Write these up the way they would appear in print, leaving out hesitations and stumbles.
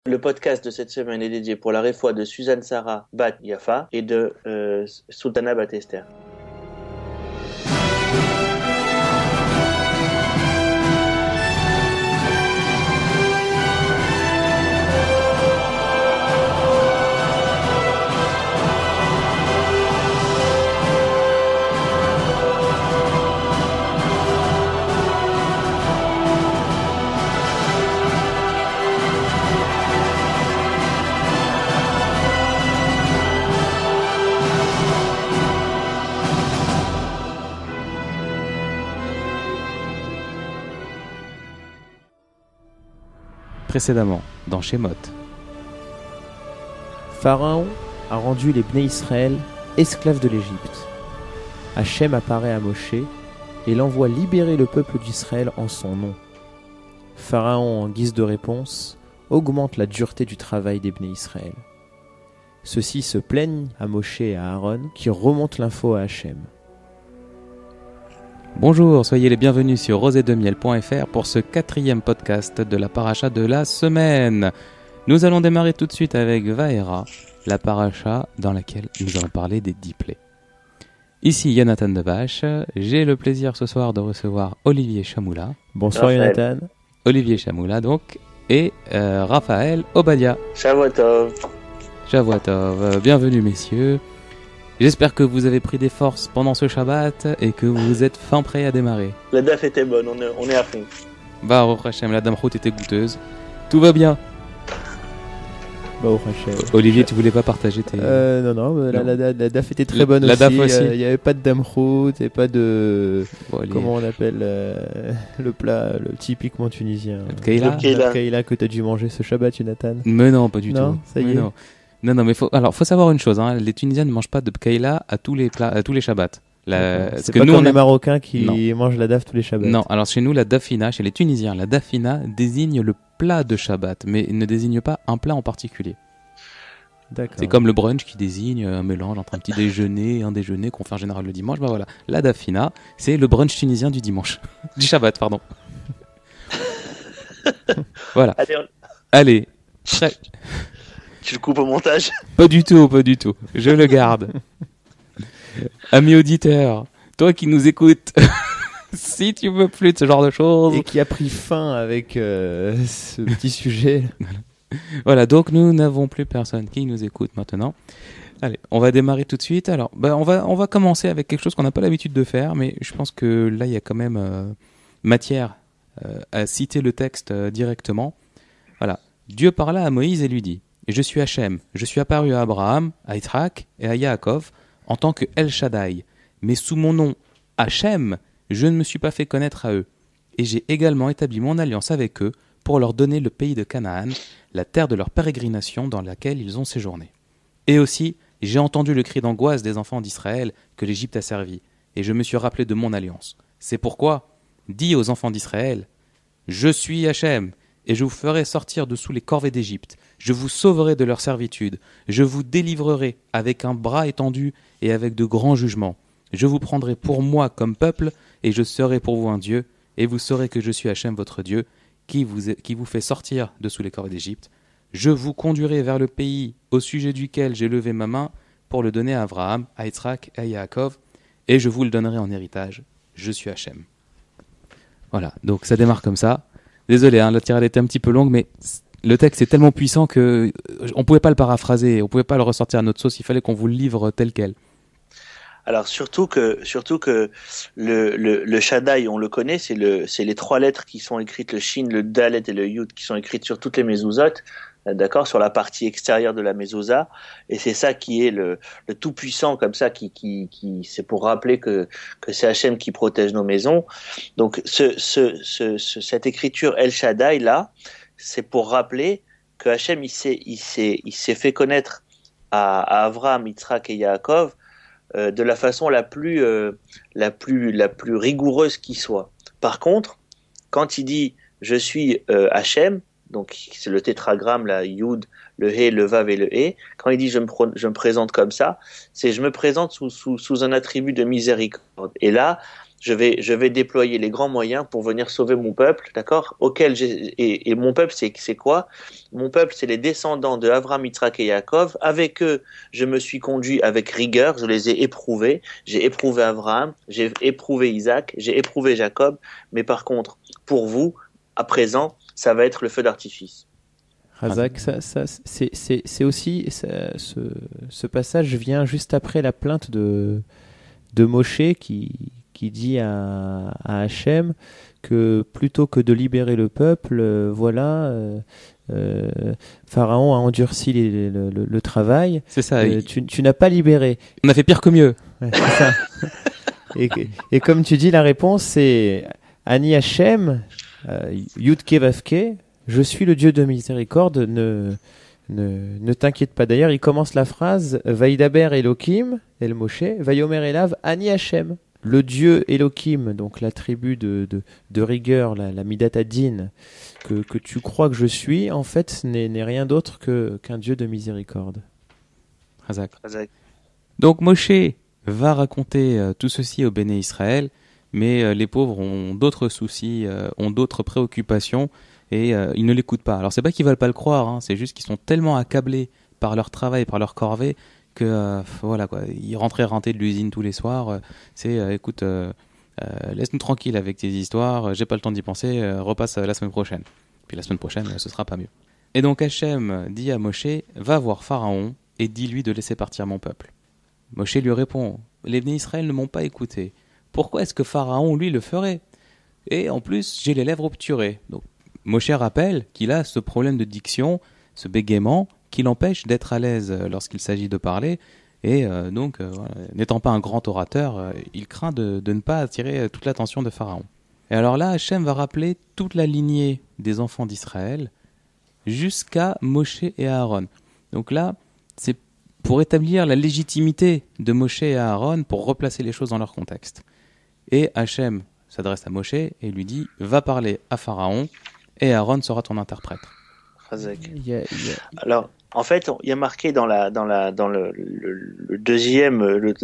Le podcast de cette semaine est dédié pour la réfoua de Suzanne Sarah Bat Yafa et de Sultana Bat Esther. Précédemment, dans Shemot. Pharaon a rendu les Bnei Israël esclaves de l'Égypte. Hachem apparaît à Moshe et l'envoie libérer le peuple d'Israël en son nom. Pharaon, en guise de réponse, augmente la dureté du travail des Bnei Israël. Ceux-ci se plaignent à Moshe et à Aaron qui remontent l'info à Hachem. Bonjour, soyez les bienvenus sur rosedemiel.fr pour ce 4e podcast de la paracha de la semaine. Nous allons démarrer tout de suite avec Vaera, la paracha dans laquelle nous allons parler des 10 plaies. Ici Yonatan Devache, j'ai le plaisir ce soir de recevoir Olivier Chamoula. Bonsoir Yonatan. Olivier Chamoula donc, et Raphaël Obadia. Shavuot Tov, bienvenue messieurs. J'espère que vous avez pris des forces pendant ce Shabbat et que vous êtes fin prêts à démarrer. La daf était bonne, on est à fond. Baruch Hashem, la Damrout était goûteuse. Tout va bien. Baruch Hashem. Olivier, tu voulais pas partager tes... Non, la daf était très bonne la aussi. daf aussi. Il n'y avait pas de damrout et pas de... Bon, allez. Comment on appelle le plat typiquement tunisien. Le Keila. Le Keila que tu as dû manger ce Shabbat, Yonatan. Mais non, pas du tout. Non, ça y est. Non, mais faut savoir une chose, hein, les Tunisiens ne mangent pas de Bkaïla à tous les plats, à tous les Shabbats. C'est pas comme les Marocains qui mangent la daf tous les Shabbats. Non, alors chez nous, la dafina, chez les Tunisiens, la dafina désigne le plat de Shabbat, mais ne désigne pas un plat en particulier. D'accord. C'est comme le brunch qui désigne un mélange entre un petit déjeuner et un déjeuner qu'on fait en général le dimanche. Bah voilà, la dafina, c'est le brunch tunisien du dimanche. Du Shabbat, pardon. Voilà. Allez. Tu le coupes au montage? Pas du tout. Je le garde. Ami auditeur, toi qui nous écoutes, si tu veux plus de ce genre de choses... Et qui a pris fin avec ce petit sujet. Voilà, donc nous n'avons plus personne qui nous écoute maintenant. Allez, on va démarrer tout de suite. Alors, on va commencer avec quelque chose qu'on n'a pas l'habitude de faire, mais je pense que là, il y a quand même matière à citer le texte directement. Voilà. Dieu parla à Moïse et lui dit: je suis Hachem, je suis apparu à Abraham, à Yitzhak et à Yaakov en tant que El Shaddai. Mais sous mon nom Hachem, je ne me suis pas fait connaître à eux. Et j'ai également établi mon alliance avec eux pour leur donner le pays de Canaan, la terre de leur pérégrination dans laquelle ils ont séjourné. Et aussi, j'ai entendu le cri d'angoisse des enfants d'Israël que l'Égypte a servi, et je me suis rappelé de mon alliance. C'est pourquoi, dis aux enfants d'Israël: je suis Hachem, et je vous ferai sortir de sous les corvées d'Égypte. Je vous sauverai de leur servitude. Je vous délivrerai avec un bras étendu et avec de grands jugements. Je vous prendrai pour moi comme peuple, et je serai pour vous un Dieu, et vous saurez que je suis Hachem votre Dieu, qui vous fait sortir de sous les corvées d'Égypte. Je vous conduirai vers le pays au sujet duquel j'ai levé ma main pour le donner à Abraham, à Yitzhak et à Yaakov, et je vous le donnerai en héritage. Je suis Hachem. Voilà, donc ça démarre comme ça. Désolé, la tirade était un petit peu longue, mais le texte est tellement puissant que on pouvait pas le paraphraser, on pouvait pas le ressortir à notre sauce, il fallait qu'on vous le livre tel quel. Alors surtout que le Shaddai, on le connaît, c'est les 3 lettres qui sont écrites, le Shin, le Dalet et le Yud, qui sont écrites sur toutes les mezuzot, d'accord, sur la partie extérieure de la mezouza, et c'est ça qui est le tout puissant comme ça, qui c'est pour rappeler que c'est Hachem qui protège nos maisons. Donc cette écriture El Shaddai là, c'est pour rappeler que Hachem il s'est fait connaître à Avraham, Yitzhak et Yaakov de la façon la plus rigoureuse qui soit. Par contre, quand il dit je suis Hachem, donc c'est le tétragramme, la Yud, le He, le Vav et le He, quand il dit je me présente comme ça, c'est je me présente sous un attribut de miséricorde. Et là, je vais déployer les grands moyens pour venir sauver mon peuple, d'accord, et mon peuple, c'est quoi? Mon peuple, c'est les descendants de Avram, Yitzhak et Yaakov. Avec eux, je me suis conduit avec rigueur, je les ai éprouvés. J'ai éprouvé Avram, j'ai éprouvé Isaac, j'ai éprouvé Jacob. Mais par contre, pour vous, à présent, ça va être le feu d'artifice. Razak, c'est aussi ce passage vient juste après la plainte de Moshe qui dit à Hachem que plutôt que de libérer le peuple, Pharaon a endurci le travail. C'est ça. Tu n'as pas libéré. On a fait pire que mieux. Ouais, c'est ça. et comme tu dis, la réponse c'est Ani Hachem, Yudke Vavke. Je suis le Dieu de miséricorde, ne t'inquiète pas. D'ailleurs, il commence la phrase Vaïdaber Elohim, El Moshe, Vayomer Elav, Ani Hachem. Le Dieu Elohim, donc la tribu de rigueur, la Midat Adin, que tu crois que je suis, en fait, n'est rien d'autre qu'un Dieu de miséricorde. Razak. Donc Moshe va raconter tout ceci au Béné Israël, mais les pauvres ont d'autres soucis, ont d'autres préoccupations, et ils ne l'écoutent pas. Alors c'est pas qu'ils veulent pas le croire, hein, c'est juste qu'ils sont tellement accablés par leur travail, par leur corvée, que voilà quoi, ils rentraient renter de l'usine tous les soirs. Écoute, laisse-nous tranquille avec tes histoires, j'ai pas le temps d'y penser, repasse la semaine prochaine. Puis la semaine prochaine, ce sera pas mieux. Et donc Hachem dit à Moshe, va voir Pharaon et dis-lui de laisser partir mon peuple. Moshe lui répond, les Bnei Israël ne m'ont pas écouté. Pourquoi est-ce que Pharaon, lui, le ferait? Et en plus, j'ai les lèvres obturées. Donc Moshe rappelle qu'il a ce problème de diction, ce bégaiement, qui l'empêche d'être à l'aise lorsqu'il s'agit de parler. Et n'étant pas un grand orateur, il craint de ne pas attirer toute l'attention de Pharaon. Et alors là, Hachem va rappeler toute la lignée des enfants d'Israël jusqu'à Moshe et Aaron. Donc là, c'est pour établir la légitimité de Moshe et Aaron, pour replacer les choses dans leur contexte. Et Hachem s'adresse à Moshe et lui dit « Va parler à Pharaon et Aaron sera ton interprète. » Alors, en fait, il y a marqué dans la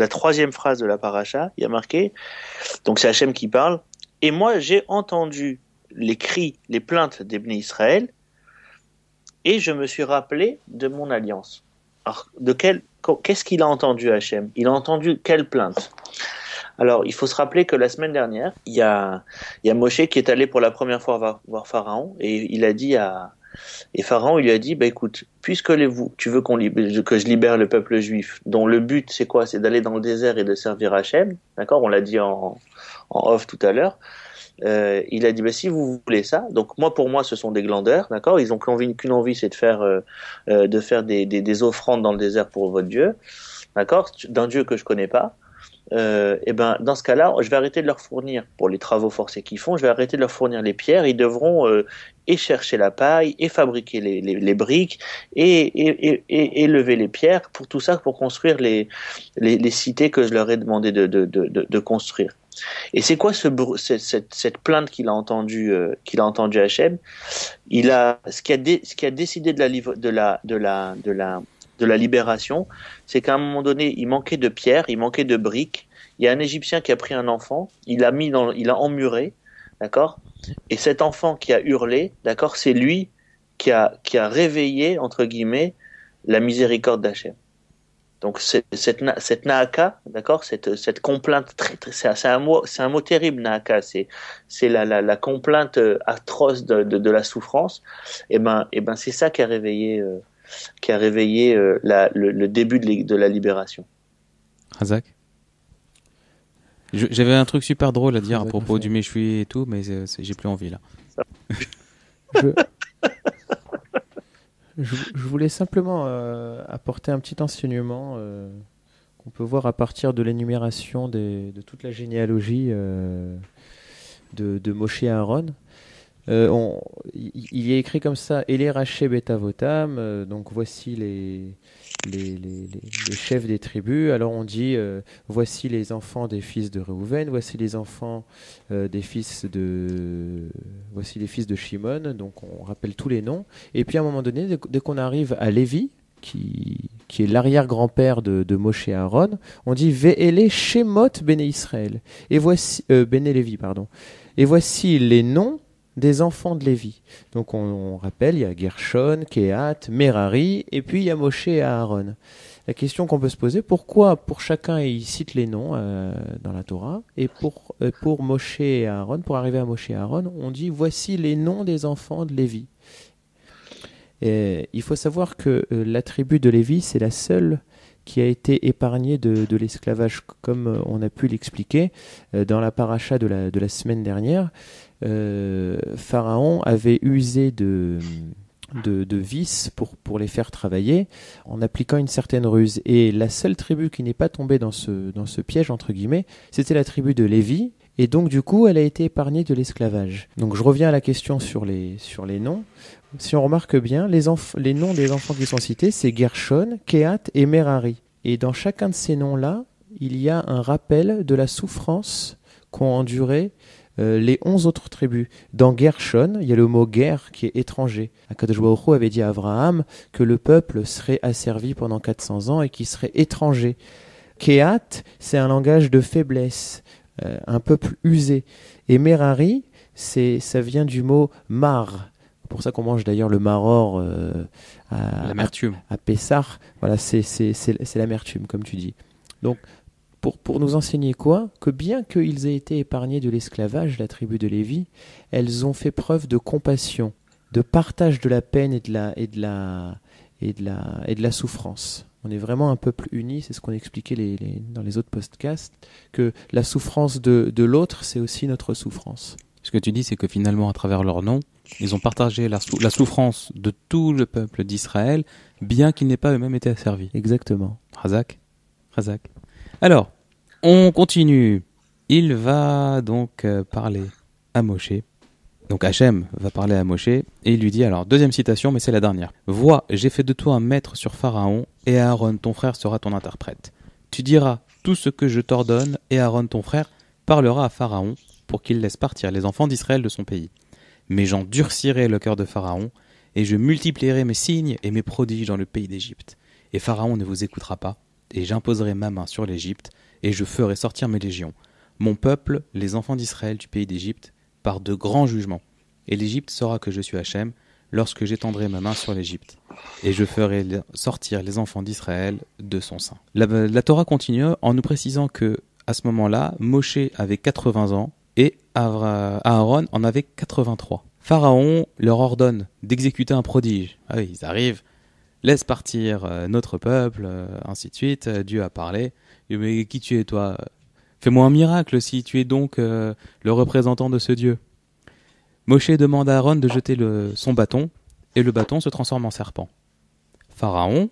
troisième phrase de la paracha, il y a marqué, donc c'est Hachem qui parle, « Et moi j'ai entendu les cris, les plaintes des Bnei Israël, et je me suis rappelé de mon alliance. » Alors, qu'est-ce qu'il a entendu Hachem? Il a entendu quelle plainte? Alors, il faut se rappeler que la semaine dernière, il y a Moshe qui est allé pour la première fois voir Pharaon, et il a dit et Pharaon, il lui a dit, écoute, puisque tu veux que je libère le peuple juif, dont le but, c'est quoi? C'est d'aller dans le désert et de servir Hachem, d'accord? On l'a dit en off tout à l'heure. Il a dit, si vous voulez ça, donc pour moi, ce sont des glandeurs, d'accord? Ils ont qu'une envie, c'est de faire des offrandes dans le désert pour votre Dieu, d'accord? D'un Dieu que je connais pas. Dans ce cas-là, je vais arrêter de leur fournir, pour les travaux forcés qu'ils font, je vais arrêter de leur fournir les pierres. Ils devront et chercher la paille, et fabriquer les briques, et lever les pierres, pour tout ça, pour construire les cités que je leur ai demandé de construire. Et c'est quoi cette plainte qu'il a entendue Hachem? Ce qui a décidé de la libération, c'est qu'à un moment donné, il manquait de pierres, il manquait de briques. Il y a un Égyptien qui a pris un enfant, il a emmuré, d'accord? Et cet enfant qui a hurlé, d'accord, c'est lui qui a réveillé, entre guillemets, la miséricorde d'Hachem. Donc cette naaka, d'accord, cette complainte c'est un mot terrible, naaka, c'est la complainte atroce de la souffrance. Et c'est ça qui a réveillé le début de la libération. Razak, j'avais un truc super drôle à dire à propos du méchoui et tout, mais j'ai plus envie là. Je voulais simplement apporter un petit enseignement qu'on peut voir à partir de l'énumération de toute la généalogie de Moshe et Aaron. Il est écrit comme ça, Ele Raché Betavotam, donc voici les chefs des tribus. Alors on dit voici les enfants des fils de Réhouven, voici les enfants voici les fils de Shimon. Donc on rappelle tous les noms. Et puis à un moment donné, dès qu'on arrive à Lévi, qui est l'arrière-grand-père de Moshe et Aaron, on dit Ve'ele Shemot Bene Israël. Et voici Bene Lévi, pardon. Et voici les noms des enfants de Lévi. Donc on rappelle, il y a Gershon, Kehat, Merari, et puis il y a Moshe et Aaron. La question qu'on peut se poser, pourquoi pour chacun il cite les noms dans la Torah, et pour Moshe et Aaron, pour arriver à Moshe et Aaron, on dit voici les noms des enfants de Lévi. Et il faut savoir que la tribu de Lévi, c'est la seule qui a été épargnée de l'esclavage, comme on a pu l'expliquer dans la paracha de la semaine dernière. Pharaon avait usé de vices pour les faire travailler en appliquant une certaine ruse. Et la seule tribu qui n'est pas tombée dans ce piège, entre guillemets, c'était la tribu de Lévi. Et donc, du coup, elle a été épargnée de l'esclavage. Donc, je reviens à la question sur les noms. Si on remarque bien, les noms des enfants qui sont cités, c'est Gershon, Kehat et Merari. Et dans chacun de ces noms-là, il y a un rappel de la souffrance qu'ont enduré les 11 autres tribus. Dans Gershon, il y a le mot ger qui est étranger. Akadosh Baruch Hu avait dit à Abraham que le peuple serait asservi pendant 400 ans et qu'il serait étranger. Kehat, c'est un langage de faiblesse, un peuple usé. Et Merari, ça vient du mot mar. C'est pour ça qu'on mange d'ailleurs le maror à Pessah. Voilà, c'est l'amertume, comme tu dis. Donc, pour nous enseigner quoi? Que bien qu'ils aient été épargnés de l'esclavage, la tribu de Lévi, elles ont fait preuve de compassion, de partage de la peine et de la souffrance. On est vraiment un peuple uni, c'est ce qu'on expliquait dans les autres podcasts, que la souffrance de l'autre, c'est aussi notre souffrance. Ce que tu dis, c'est que finalement, à travers leur nom, ils ont partagé la souffrance de tout le peuple d'Israël, bien qu'ils n'aient pas eux-mêmes été asservis. Exactement. Razak. Alors, on continue. Il va donc parler à Moshe. Donc Hachem va parler à Moshe et il lui dit, alors deuxième citation, mais c'est la dernière. « Vois, j'ai fait de toi un maître sur Pharaon et Aaron ton frère sera ton interprète. Tu diras tout ce que je t'ordonne et Aaron ton frère parlera à Pharaon pour qu'il laisse partir les enfants d'Israël de son pays. Mais j'endurcirai le cœur de Pharaon et je multiplierai mes signes et mes prodiges dans le pays d'Égypte. Et Pharaon ne vous écoutera pas et j'imposerai ma main sur l'Égypte et je ferai sortir mes légions. Mon peuple, les enfants d'Israël du pays d'Égypte, par de grands jugements. Et l'Égypte saura que je suis Hachem lorsque j'étendrai ma main sur l'Égypte. Et je ferai sortir les enfants d'Israël de son sein. » La Torah continue en nous précisant que à ce moment-là, Moshe avait 80 ans et Aaron en avait 83. Pharaon leur ordonne d'exécuter un prodige. Ah oui, ils arrivent, laisse partir notre peuple, ainsi de suite. Dieu a parlé. Mais qui tu es toi ? Fais-moi un miracle si tu es donc le représentant de ce Dieu. Moshe demande à Aaron de jeter son bâton, et le bâton se transforme en serpent. Pharaon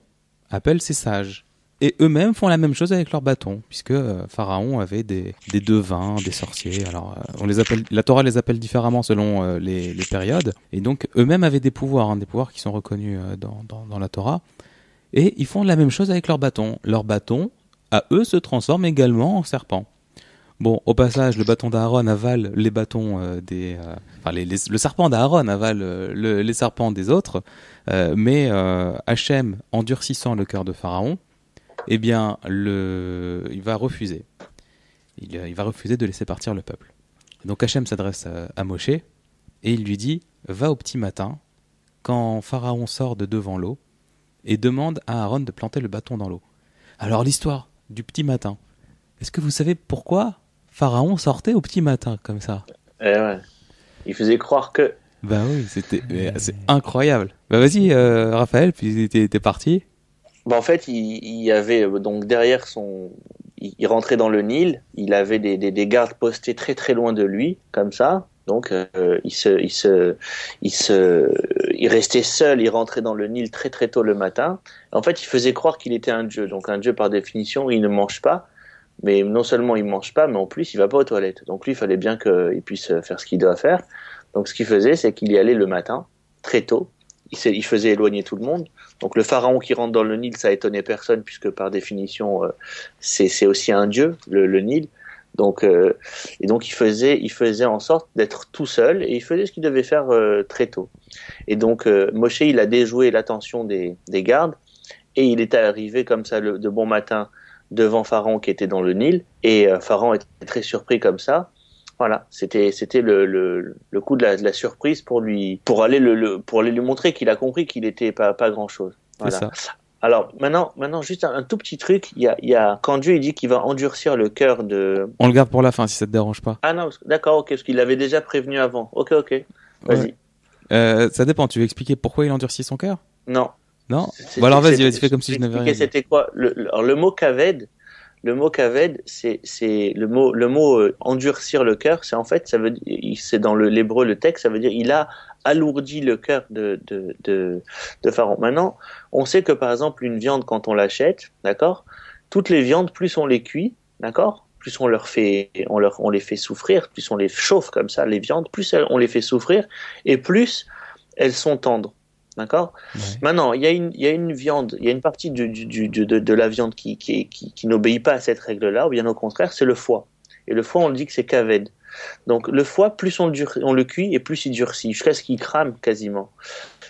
appelle ses sages, et eux-mêmes font la même chose avec leur bâton, puisque Pharaon avait des devins, des sorciers. Alors, la Torah les appelle différemment selon les périodes, et donc eux-mêmes avaient des pouvoirs qui sont reconnus dans la Torah, et ils font la même chose avec leur bâton. Leur bâton, à eux, se transforme également en serpent. Bon, au passage, le bâton d'Aaron avale les bâtons le serpent d'Aaron avale les serpents des autres, mais Hachem, endurcissant le cœur de Pharaon, eh bien, il va refuser. Il va refuser de laisser partir le peuple. Donc Hachem s'adresse à Moshe et il lui dit « Va au petit matin, quand Pharaon sort de devant l'eau, et demande à Aaron de planter le bâton dans l'eau. » Alors l'histoire du petit matin, est-ce que vous savez pourquoi Pharaon sortait au petit matin comme ça? Ouais. Il faisait croire que... Bah oui, c'est incroyable. Bah vas-y Raphaël, puis t'es parti. Bah en fait, il y avait donc derrière il rentrait dans le Nil, il avait des gardes postés très très loin de lui, comme ça. Donc il restait seul, il rentrait dans le Nil très très tôt le matin. En fait, il faisait croire qu'il était un dieu. Donc un dieu par définition, il ne mange pas. Mais non seulement il mange pas, mais en plus il va pas aux toilettes. Donc lui, il fallait bien qu'il puisse faire ce qu'il doit faire. Donc ce qu'il faisait, c'est qu'il y allait le matin, très tôt. Il faisait éloigner tout le monde. Donc le pharaon qui rentre dans le Nil, ça étonnait personne, puisque par définition, c'est aussi un dieu, le Nil. Donc, et donc il faisait en sorte d'être tout seul, et il faisait ce qu'il devait faire très tôt. Et donc Moshe, il a déjoué l'attention des gardes, et il était arrivé comme ça de bon matin devant Pharaon qui était dans le Nil, et Pharaon était très surpris comme ça. Voilà, c'était le coup de la surprise pour aller lui montrer qu'il a compris qu'il était pas grand chose. Voilà. C'est ça. Alors maintenant juste un tout petit truc, il y a quand Dieu il dit qu'il va endurcir le cœur de. On le garde pour la fin si ça te dérange pas. Ah non, d'accord, ok, parce qu'il l'avait déjà prévenu avant. Ok, vas-y. Ouais. Ça dépend. Tu veux expliquer pourquoi il endurcit son cœur? Non. Non. Bon alors vas-y, fais comme si je n'avais rien dit. C'était quoi le mot kaved. Le mot kaved, c'est le mot endurcir le cœur. C'est en fait, ça veut dire, c'est dans l'hébreu le texte, ça veut dire il a alourdi le cœur de Pharaon. Maintenant, on sait que par exemple une viande quand on l'achète, d'accord, toutes les viandes plus on les cuit, d'accord, plus on les fait souffrir, plus on les chauffe comme ça les viandes, plus on les fait souffrir et plus elles sont tendres. D'accord. Ouais. Maintenant, il y a une viande, il y a une partie de la viande qui n'obéit pas à cette règle-là, ou bien au contraire, c'est le foie. Et le foie, on dit que c'est kaved. Donc le foie, plus on le cuit et plus il durcit, jusqu'à ce qu'il crame quasiment.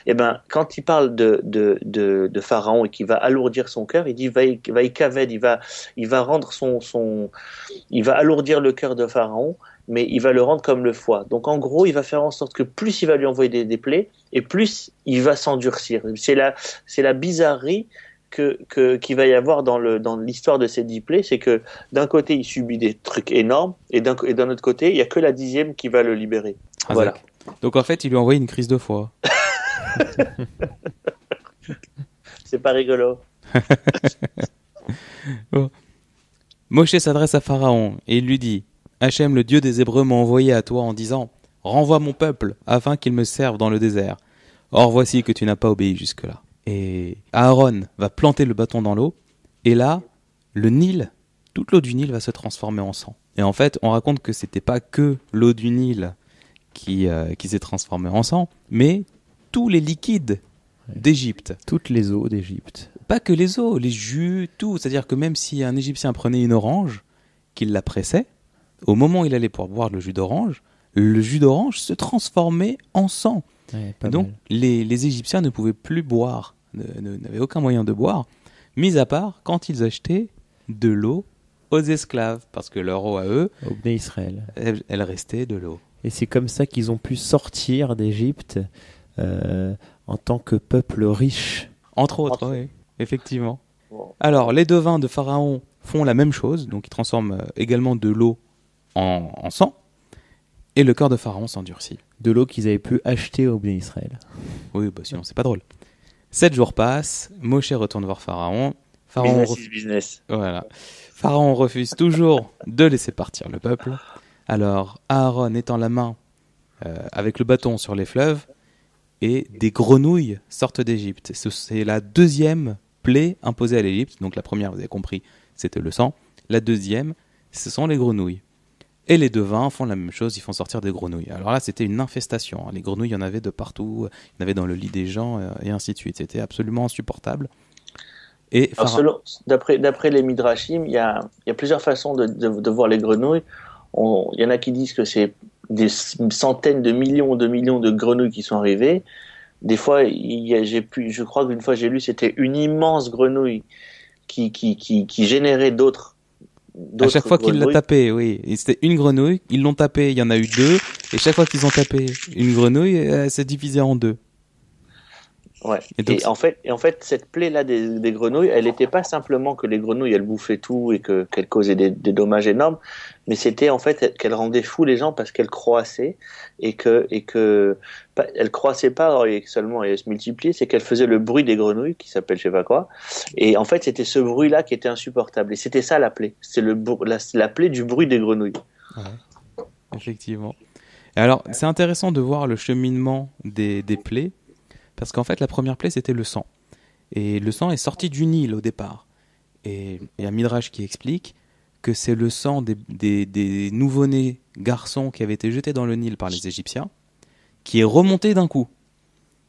Et ben, quand il parle de Pharaon et qu'il va alourdir son cœur, il dit va kaved, il va rendre il va alourdir le cœur de Pharaon, mais il va le rendre comme le foie. Donc en gros, il va faire en sorte que plus il va lui envoyer des plaies, et plus il va s'endurcir. C'est la bizarrerie qu'il va y avoir dans l'histoire de ces 10 plaies, c'est que d'un côté, il subit des trucs énormes, et d'un autre côté, il n'y a que la 10e qui va le libérer. Ah, voilà. Donc en fait, il lui a envoyé une crise de foie. C'est pas rigolo. Bon. Moshe s'adresse à Pharaon et il lui dit: Hachem, le Dieu des Hébreux, m'a envoyé à toi en disant: renvoie mon peuple afin qu'il me serve dans le désert. Or voici que tu n'as pas obéi jusque-là. Et Aaron va planter le bâton dans l'eau, et là, le Nil, toute l'eau du Nil va se transformer en sang. Et en fait, on raconte que c'était pas que l'eau du Nil qui s'est transformée en sang, mais tous les liquides d'Égypte. Toutes les eaux d'Égypte. Pas que les eaux, les jus, tout. C'est-à-dire que même si un Égyptien prenait une orange, qu'il la pressait, au moment où il allait pour boire le jus d'orange se transformait en sang. Ouais, donc les Égyptiens ne pouvaient plus boire, n'avaient aucun moyen de boire, mis à part quand ils achetaient de l'eau aux esclaves, parce que leur eau à eux, au Bnei Israël, elle restait de l'eau. Et c'est comme ça qu'ils ont pu sortir d'Égypte en tant que peuple riche. Entre autres, oui, effectivement. Wow. Alors, les devins de Pharaon font la même chose, donc ils transforment également de l'eau en sang, et le cœur de Pharaon s'endurcit. De l'eau qu'ils avaient pu acheter au Bnei Israël. Oui, bah sinon c'est pas drôle. 7 jours passent, Moshe retourne voir Pharaon. Business. Voilà. Pharaon refuse toujours de laisser partir le peuple. Alors Aaron étend la main avec le bâton sur les fleuves et des grenouilles sortent d'Égypte. C'est la deuxième plaie imposée à l'Égypte. Donc la première, vous avez compris, c'était le sang. La deuxième, ce sont les grenouilles. Et les devins font la même chose, ils font sortir des grenouilles. Alors là, c'était une infestation. Les grenouilles, il y en avait de partout. Il y en avait dans le lit des gens et ainsi de suite. C'était absolument insupportable. Et d'après les Midrashim, il y a plusieurs façons de voir les grenouilles. Il y en a qui disent que c'est des centaines de millions de grenouilles qui sont arrivées. Des fois, je crois qu'une fois j'ai lu, c'était une immense grenouille qui générait d'autres. À chaque fois qu'ils l'ont tapé, oui. Et c'était une grenouille, ils l'ont tapé, il y en a eu 2, et chaque fois qu'ils ont tapé une grenouille, elle s'est divisée en 2. Ouais. Et en fait, cette plaie-là des grenouilles, elle n'était pas simplement que les grenouilles, elles bouffaient tout et qu'elles causaient des dommages énormes, mais c'était en fait qu'elles rendaient fous les gens parce qu'elles croissaient et que elles croissaient pas seulement et elles se multipliaient, c'est qu'elles faisaient le bruit des grenouilles qui s'appelle je sais pas quoi. Et en fait, c'était ce bruit-là qui était insupportable. Et c'était ça la plaie. C'est la plaie du bruit des grenouilles. Ouais. Effectivement. Et alors, c'est intéressant de voir le cheminement des plaies. Parce qu'en fait, la première plaie, c'était le sang. Et le sang est sorti du Nil au départ. Et il y a un Midrash qui explique que c'est le sang des nouveau-nés garçons qui avaient été jetés dans le Nil par les Égyptiens, qui est remonté d'un coup.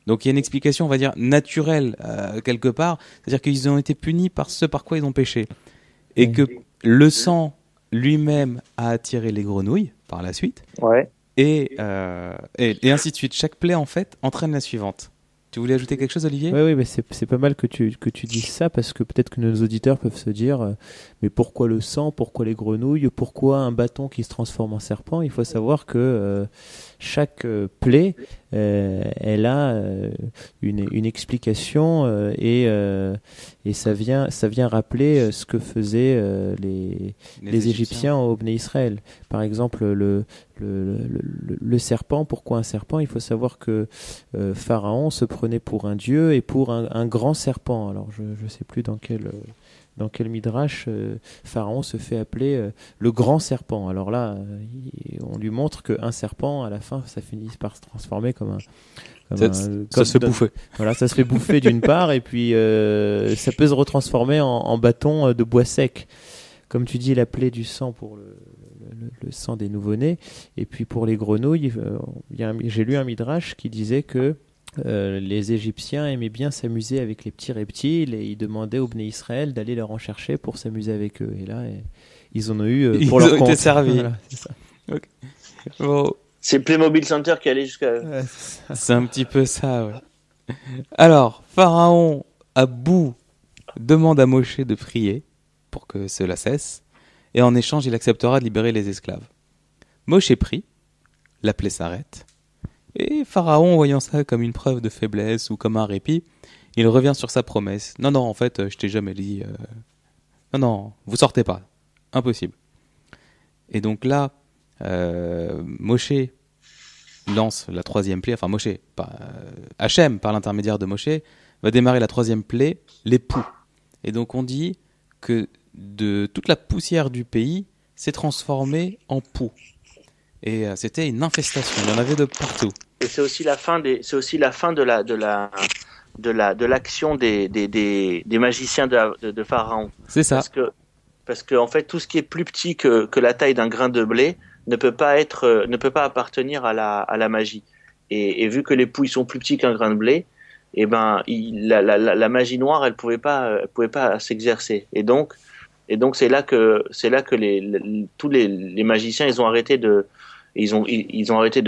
Donc il y a une explication, on va dire, naturelle quelque part. C'est-à-dire qu'ils ont été punis par ce par quoi ils ont péché. Et que le sang lui-même a attiré les grenouilles par la suite. Ouais. Et ainsi de suite. Chaque plaie, en fait, entraîne la suivante. Tu voulais ajouter quelque chose, Olivier ? Oui, mais c'est pas mal que tu dises ça, parce que peut-être que nos auditeurs peuvent se dire mais pourquoi le sang, pourquoi les grenouilles, pourquoi un bâton qui se transforme en serpent ? Il faut savoir que chaque plaie, elle a une explication et ça vient rappeler ce que faisaient les Égyptiens au Bné Israël. Par exemple, le serpent, pourquoi un serpent ? Il faut savoir que Pharaon se prenait pour un dieu et pour un grand serpent. Alors je ne sais plus dans quel midrash Pharaon se fait appeler le grand serpent. Alors là, on lui montre qu'un serpent, à la fin, ça finit par se transformer comme ça se fait bouffer. Voilà, ça se fait bouffer d'une part, et puis ça peut se retransformer en bâton de bois sec. Comme tu dis, la plaie du sang pour le sang des nouveau-nés. Et puis pour les grenouilles, j'ai lu un midrash qui disait que les Égyptiens aimaient bien s'amuser avec les petits reptiles, et ils demandaient au Bné Israël d'aller leur en chercher pour s'amuser avec eux. Et là, ils en ont eu pour leur compte. Ils ont été servis. Voilà, c'est ça. Okay. Bon. C'est Playmobil Center qui allait jusqu'à... Ouais, c'est un petit peu ça, ouais. Alors, Pharaon, à bout, demande à Moshe de prier pour que cela cesse, et en échange, il acceptera de libérer les esclaves. Moshe prie, la plaie s'arrête, et Pharaon, voyant ça comme une preuve de faiblesse ou comme un répit, il revient sur sa promesse. Non, en fait, je t'ai jamais dit... Non, vous sortez pas. Impossible. Et donc là, Moshe lance la troisième plaie, enfin Moshe, Hachem, par l'intermédiaire de Moshe, va démarrer la troisième plaie, les poux. Et donc on dit que de toute la poussière du pays s'est transformée en poux. Et c'était une infestation, il y en avait de partout. Et c'est aussi la fin de l'action des magiciens de Pharaon. C'est ça. Parce que en fait, tout ce qui est plus petit que la taille d'un grain de blé ne peut pas appartenir à la magie. Et vu que les poux ils sont plus petits qu'un grain de blé, et ben la magie noire elle pouvait pas s'exercer. Et donc c'est là que tous les magiciens ils ont arrêté de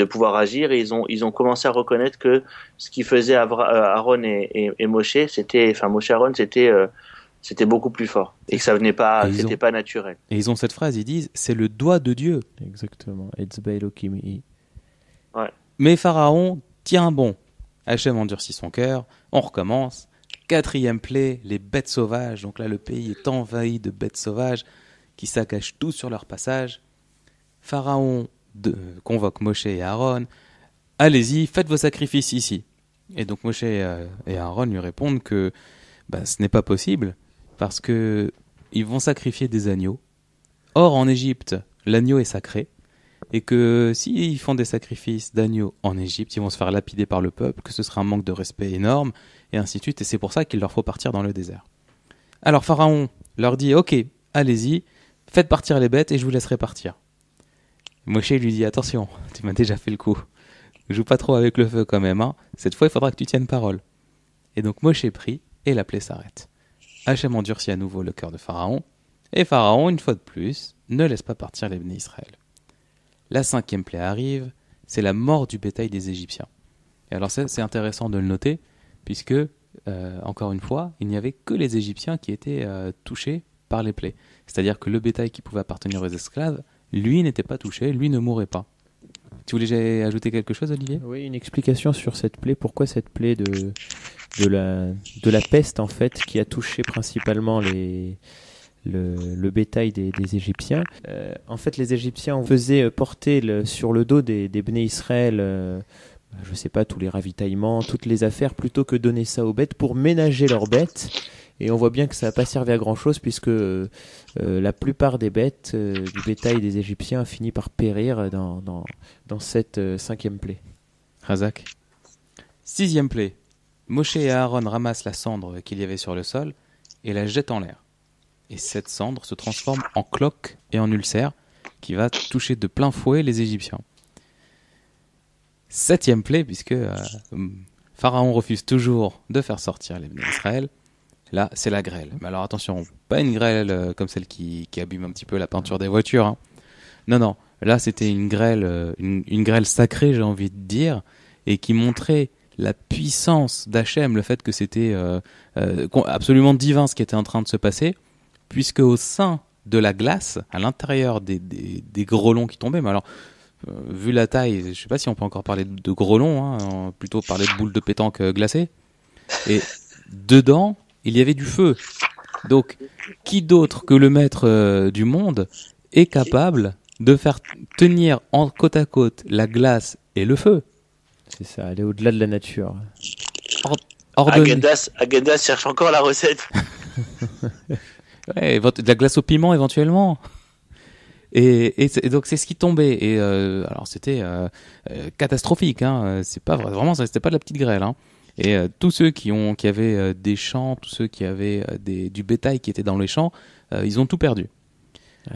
pouvoir agir, et ils ont commencé à reconnaître que ce qui faisait Aaron et Moshe, Moshe-Aaron, c'était beaucoup plus fort, et que ça venait pas, c'était pas naturel. Et ils ont cette phrase, ils disent, c'est le doigt de Dieu. Exactement. Etzba Elohim. Ouais. Mais Pharaon tient bon. Hachem endurcit son cœur, on recommence. 4e plaie, les bêtes sauvages. Donc là, le pays est envahi de bêtes sauvages qui saccagent tout sur leur passage. Pharaon convoque Moshe et Aaron. Allez-y, faites vos sacrifices ici. Et donc Moshe et Aaron lui répondent que ce n'est pas possible, parce que ils vont sacrifier des agneaux. Or, en Égypte, l'agneau est sacré, et que s'ils font des sacrifices d'agneaux en Égypte, ils vont se faire lapider par le peuple, que ce sera un manque de respect énorme, et ainsi de suite, et c'est pour ça qu'il leur faut partir dans le désert. Alors Pharaon leur dit « Ok, allez-y, faites partir les bêtes et je vous laisserai partir. » Moshe lui dit « Attention, tu m'as déjà fait le coup. Joue pas trop avec le feu quand même, hein. Cette fois, il faudra que tu tiennes parole. » Et donc Moshe prie, et la plaie s'arrête. Hachem endurcit à nouveau le cœur de Pharaon, et Pharaon, une fois de plus, ne laisse pas partir les Bnei Israël. La 5e plaie arrive, c'est la mort du bétail des Égyptiens. Et alors c'est intéressant de le noter, puisque, encore une fois, il n'y avait que les Égyptiens qui étaient touchés par les plaies. C'est-à-dire que le bétail qui pouvait appartenir aux esclaves, lui n'était pas touché, lui ne mourait pas. Tu voulais ajouter quelque chose, Olivier ? Oui, une explication sur cette plaie. Pourquoi cette plaie de la peste, en fait, qui a touché principalement le bétail des Égyptiens. En fait, les Égyptiens faisaient porter sur le dos des Bnei Israël, je ne sais pas, tous les ravitaillements, toutes les affaires, plutôt que donner ça aux bêtes pour ménager leurs bêtes. Et on voit bien que ça n'a pas servi à grand-chose, puisque la plupart des bêtes du bétail des Égyptiens a fini par périr dans cette 5e plaie. Razak. 6e plaie. Moshe et Aaron ramassent la cendre qu'il y avait sur le sol et la jettent en l'air. Et cette cendre se transforme en cloque et en ulcère qui va toucher de plein fouet les Égyptiens. 7e plaie, puisque Pharaon refuse toujours de faire sortir les Bnei Israël. Là, c'est la grêle. Mais alors attention, pas une grêle comme celle qui abîme un petit peu la peinture des voitures, hein. Non. Là, c'était une grêle sacrée, j'ai envie de dire, et qui montrait la puissance d'Hachem, le fait que c'était absolument divin ce qui était en train de se passer, puisque au sein de la glace, à l'intérieur des grelons qui tombaient, mais alors, vu la taille, je ne sais pas si on peut encore parler de grelons, hein, plutôt parler de boules de pétanque glacées, et dedans, il y avait du feu. Donc, qui d'autre que le maître du monde est capable de faire tenir en côte à côte la glace et le feu? C'est ça, aller au-delà de la nature. Agendas cherche encore la recette. Ouais, de la glace au piment éventuellement. Et donc c'est ce qui tombait. Et alors c'était catastrophique. Hein. C'est pas vraiment, c'était pas de la petite grêle. Hein. Et tous ceux qui avaient des champs, tous ceux qui avaient du bétail qui était dans les champs, ils ont tout perdu.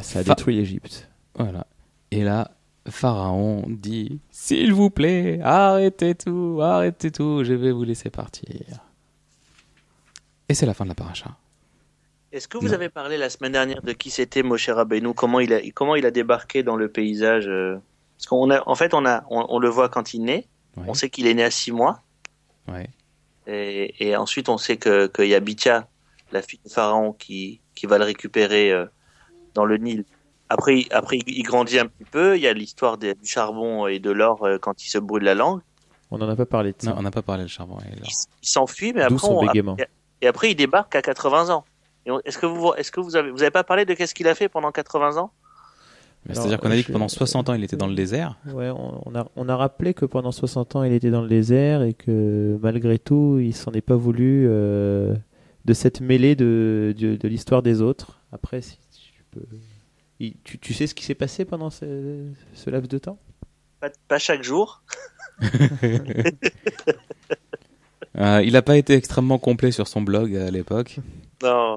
Ça a détruit l'Égypte. Voilà. Et là, Pharaon dit « S'il vous plaît, arrêtez tout, je vais vous laisser partir. » Et c'est la fin de la paracha. Est-ce que vous avez parlé la semaine dernière de qui c'était Moshe Rabbeinu, comment il a débarqué dans le paysage Parce qu'on on le voit quand il naît, Ouais. On sait qu'il est né à 6 mois, Ouais. et ensuite on sait qu'il y a Bithia, la fille de Pharaon, qui va le récupérer dans le Nil. Après, il grandit un petit peu, il y a l'histoire du charbon et de l'or quand il se brûle la langue. On n'en a pas parlé de ça. Non, on n'a pas parlé de charbon. Il s'enfuit, mais D'où son bégaiement. et après il débarque à 80 ans. Est-ce que vous avez pas parlé de qu'est-ce qu'il a fait pendant 80 ans? C'est-à-dire qu'on a dit que pendant 60 ans, il était dans le désert. Ouais, on a rappelé que pendant 60 ans, il était dans le désert et que malgré tout, il s'en est pas voulu de cette mêlée de l'histoire des autres. Après, si tu peux... Tu sais ce qui s'est passé pendant ce laps de temps? Pas chaque jour. Il n'a pas été extrêmement complet sur son blog à l'époque. Non.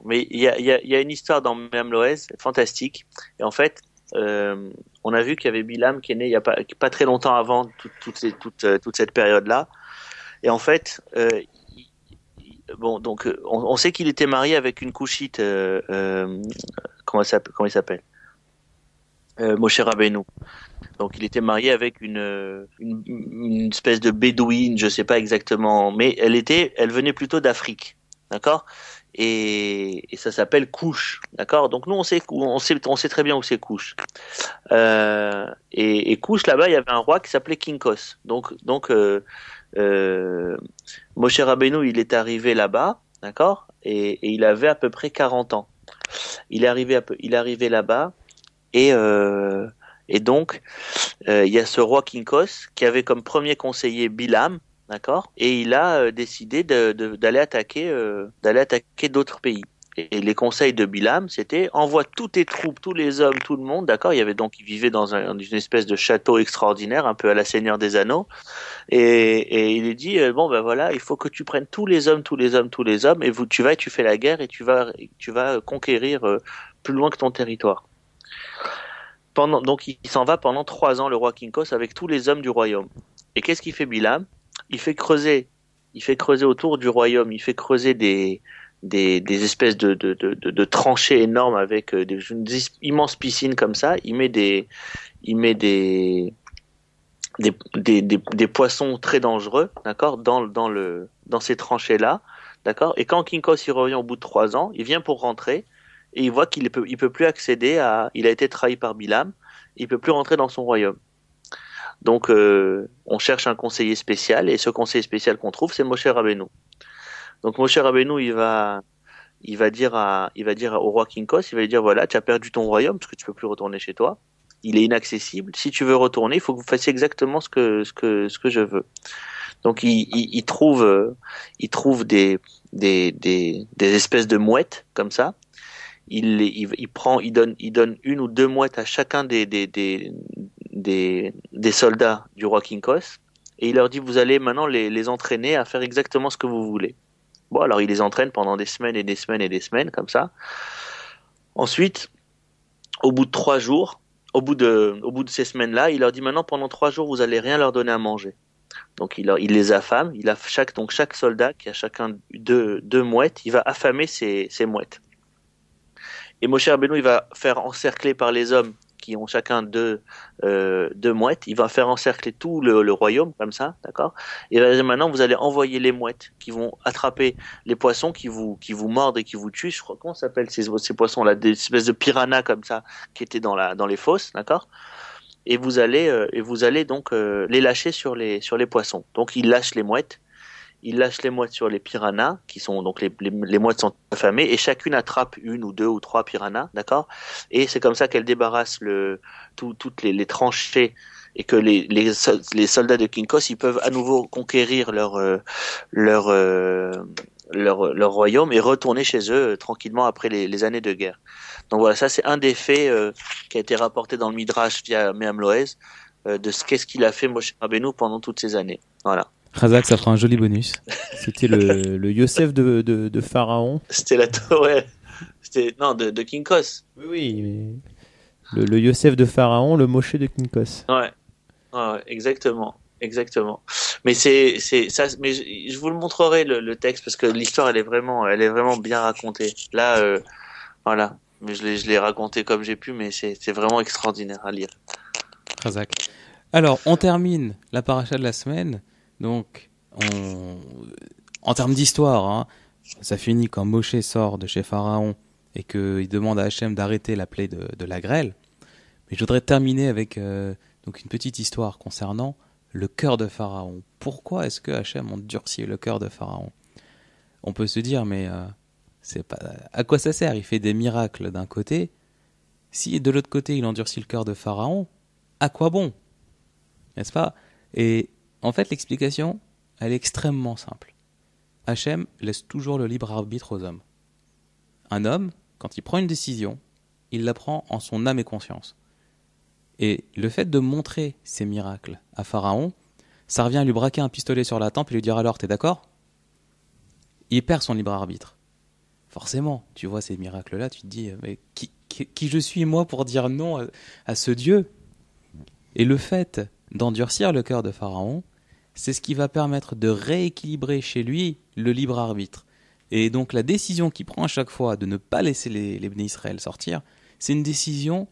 Mais il y a une histoire dans Même Loez, fantastique. Et en fait, on a vu qu'il y avait Bilam qui est né il y a pas très longtemps avant toute cette période-là. Et en fait, on sait qu'il était marié avec une couchite. Comment il s'appelle? Moshe Rabbeinu. Donc il était marié avec une espèce de bédouine, je sais pas exactement, mais elle venait plutôt d'Afrique, d'accord, et ça s'appelle Couche, d'accord. Donc nous on sait très bien où c'est Couche. Et Couche, là-bas il y avait un roi qui s'appelait Kinkos. Donc Moshe Rabbeinu il est arrivé là-bas, d'accord, et il avait à peu près 40 ans. Il est arrivé là-bas. Et donc, il y a ce roi Kinkos qui avait comme premier conseiller Bilam, d'accord, et il a décidé d'aller attaquer d'autres pays. Et les conseils de Bilam, c'était envoie tous tes troupes, tous les hommes, tout le monde, d'accord. Il vivait dans une espèce de château extraordinaire, un peu à la Seigneur des Anneaux. Et il est dit bon ben voilà, il faut que tu prennes tous les hommes, et tu fais la guerre et tu vas conquérir plus loin que ton territoire. Donc il s'en va pendant 3 ans, le roi Kinkos, avec tous les hommes du royaume. Et qu'est-ce qu'il fait Bilam? Il fait creuser autour du royaume, il fait creuser des espèces de tranchées énormes avec des immenses piscines comme ça. Il met des poissons très dangereux, d'accord, dans ces tranchées là, d'accord. Et quand Kinkos il revient au bout de 3 ans, il vient pour rentrer. Et il voit qu'il peut plus accéder il a été trahi par Bilam, il peut plus rentrer dans son royaume. Donc, on cherche un conseiller spécial, et ce conseiller spécial qu'on trouve, c'est Moshe Rabbeinu. Donc, Moshe Rabbeinu, il va dire au roi Kinkos, il va lui dire, voilà, tu as perdu ton royaume, parce que tu peux plus retourner chez toi. Il est inaccessible. Si tu veux retourner, il faut que vous fassiez exactement ce que je veux. Donc, il trouve des espèces de mouettes, comme ça. Il donne 1 ou 2 mouettes à chacun des soldats du roi Kinkos, et il leur dit vous allez maintenant les entraîner à faire exactement ce que vous voulez. Bon, alors il les entraîne pendant des semaines et des semaines et des semaines comme ça. Ensuite, au bout de 3 jours, au bout de ces semaines-là, il leur dit maintenant pendant 3 jours vous allez rien leur donner à manger. Donc il les affame. Chaque soldat qui a chacun 2 mouettes, il va affamer ses mouettes. Et Moshe Rabbeinu, il va faire encercler par les hommes qui ont chacun deux mouettes. Il va faire encercler tout le royaume comme ça, d'accord. Et là, maintenant, vous allez envoyer les mouettes qui vont attraper les poissons qui vous mordent et qui vous tuent. Je crois comment ça s'appelle ces poissons-là, des espèces de piranhas comme ça qui étaient dans les fosses, d'accord. Et vous allez donc les lâcher sur les poissons. Donc il lâche les mouettes. Il lâche les mouettes sur les piranhas, qui sont donc les mouettes sont affamées, et chacune attrape une ou deux ou trois piranhas, d'accord. Et c'est comme ça qu'elle débarrasse toutes les tranchées, et que les soldats de Kinkos, ils peuvent à nouveau conquérir leur royaume et retourner chez eux tranquillement après les années de guerre. Donc voilà, ça c'est un des faits qui a été rapporté dans le Midrash via Me'am Loez, de qu'est-ce qu'il a fait Moshe Rabbeinu pendant toutes ces années. Voilà. Razak, ça fera un joli bonus. C'était le Yosef de Pharaon. C'était ouais. C'était de Kinkos. Oui, mais le Yosef de Pharaon, le Moshe de Kinkos. Ouais, exactement. Mais c'est ça. Mais je vous le montrerai le texte parce que l'histoire elle est vraiment bien racontée. Là, voilà. Mais je l'ai raconté comme j'ai pu, mais c'est vraiment extraordinaire à lire. Razak. Alors, on termine la paracha de la semaine. Donc, en termes d'histoire, hein, ça finit quand Moshe sort de chez Pharaon et qu'il demande à Hachem d'arrêter la plaie de la grêle. Mais je voudrais terminer avec donc une petite histoire concernant le cœur de Pharaon. Pourquoi est-ce que Hachem endurcit le cœur de Pharaon ? On peut se dire, mais c'est pas à quoi ça sert ? Il fait des miracles d'un côté. Si de l'autre côté, il endurcit le cœur de Pharaon, à quoi bon ? N'est-ce pas ? Et en fait, l'explication, elle est extrêmement simple. Hachem laisse toujours le libre arbitre aux hommes. Un homme, quand il prend une décision, il la prend en son âme et conscience. Et le fait de montrer ces miracles à Pharaon, ça revient à lui braquer un pistolet sur la tempe et lui dire alors, t'es d'accord ? Il perd son libre arbitre. Forcément, tu vois ces miracles-là, tu te dis, mais qui je suis moi pour dire non à ce Dieu ? Et le fait d'endurcir le cœur de Pharaon, c'est ce qui va permettre de rééquilibrer chez lui le libre arbitre. Et donc la décision qu'il prend à chaque fois de ne pas laisser les Bnei Israël sortir, c'est une décision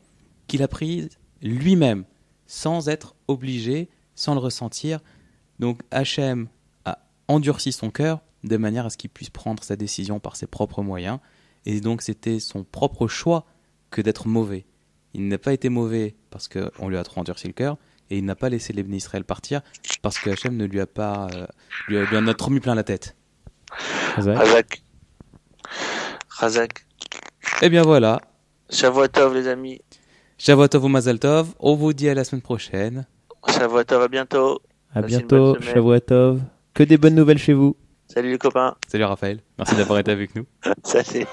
qu'il a prise lui-même, sans être obligé, sans le ressentir. Donc Hachem a endurci son cœur de manière à ce qu'il puisse prendre sa décision par ses propres moyens. Et donc c'était son propre choix que d'être mauvais. Il n'a pas été mauvais parce qu'on lui a trop endurci le cœur, et il n'a pas laissé les Bnei Israël partir parce que Hachem ne lui a pas lui en a trop mis plein la tête. Razak. Et bien voilà. Shavua Tov les amis. Shavua Tov ou Mazal Tov. On vous dit à la semaine prochaine. Shavua Tov, à bientôt. À bientôt, Shavua Tov. Que des bonnes nouvelles chez vous. Salut les copains. Salut Raphaël. Merci d'avoir été avec nous. Salut.